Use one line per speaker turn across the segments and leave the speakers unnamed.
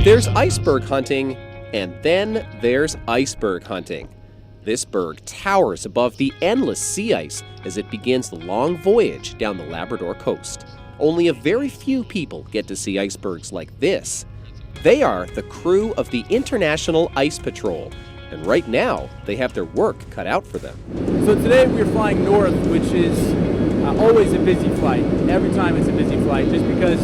There's iceberg hunting, and then there's iceberg hunting. This berg towers above the endless sea ice as it begins the long voyage down the Labrador coast. Only a very few people get to see icebergs like this. They are the crew of the International Ice Patrol, and right now they have their work cut out for them.
So today we're flying north, which is always a busy flight. Every time it's a busy flight, just because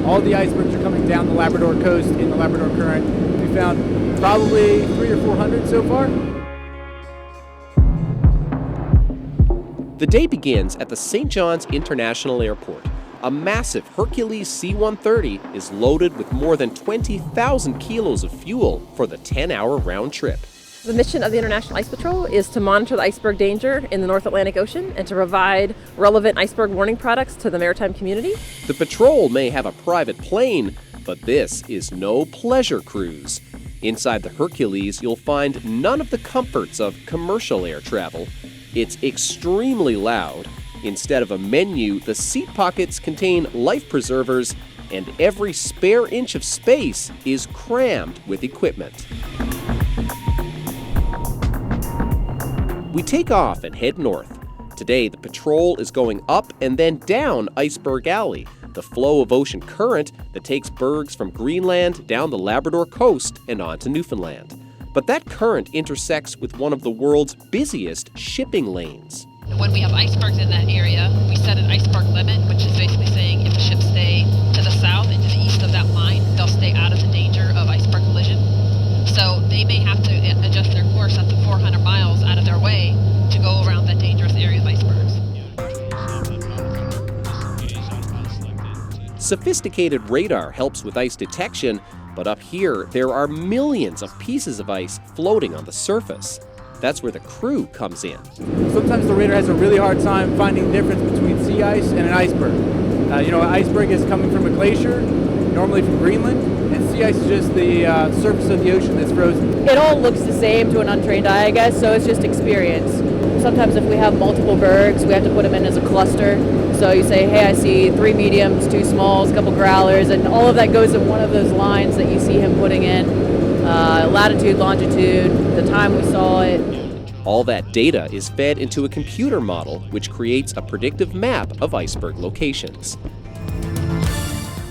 all the icebergs are coming down the Labrador coast in the Labrador Current. We found probably 300 or 400 so far.
The day begins at the St. John's International Airport. A massive Hercules C-130 is loaded with more than 20,000 kilos of fuel for the 10-hour round trip.
The mission of the International Ice Patrol is to monitor the iceberg danger in the North Atlantic Ocean and to provide relevant iceberg warning products to the maritime community.
The patrol may have a private plane, but this is no pleasure cruise. Inside the Hercules, you'll find none of the comforts of commercial air travel. It's extremely loud. Instead of a menu, the seat pockets contain life preservers, and every spare inch of space is crammed with equipment. We take off and head north. Today, the patrol is going up and then down Iceberg Alley, the flow of ocean current that takes bergs from Greenland down the Labrador coast and on to Newfoundland. But that current intersects with one of the world's busiest shipping lanes.
When we have icebergs in that area, we set an iceberg limit, which is basically saying if the ships stay to the south and to the east of that line, they'll stay out of the danger of iceberg collision. So they may have to adjust their course up to 400 miles out of their way to go around that dangerous area of icebergs.
Sophisticated radar helps with ice detection, but up here there are millions of pieces of ice floating on the surface. That's where the crew comes in.
Sometimes the radar has a really hard time finding the difference between sea ice and an iceberg. An iceberg is coming from a glacier, normally from Greenland, and sea ice is just the surface of the ocean that's frozen.
It all looks the same to an untrained eye, I guess, so it's just experience. Sometimes if we have multiple bergs, we have to put them in as a cluster. So you say, hey, I see 3 mediums, 2 smalls, a couple growlers, and all of that goes in one of those lines that you see him putting in. Latitude, longitude, the time we saw it.
All that data is fed into a computer model which creates a predictive map of iceberg locations.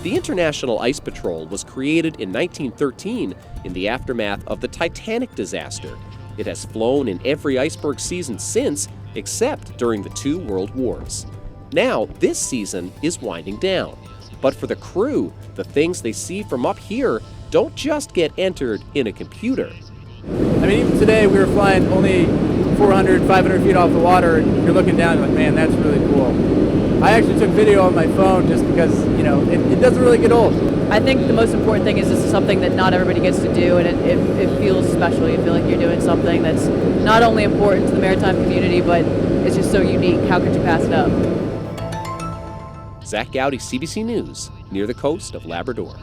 The International Ice Patrol was created in 1913 in the aftermath of the Titanic disaster. It has flown in every iceberg season since, except during the 2 world wars. Now, this season is winding down. But for the crew, the things they see from up here don't just get entered in a computer.
I mean, even today we were flying only 400, 500 feet off the water, and you're looking down and like, man, that's really cool. I actually took video on my phone just because, it doesn't really get old.
I think the most important thing is this is something that not everybody gets to do, and it feels special. You feel like you're doing something that's not only important to the maritime community, but it's just so unique. How could you pass it up?
Zach Gowdy, CBC News, near the coast of Labrador.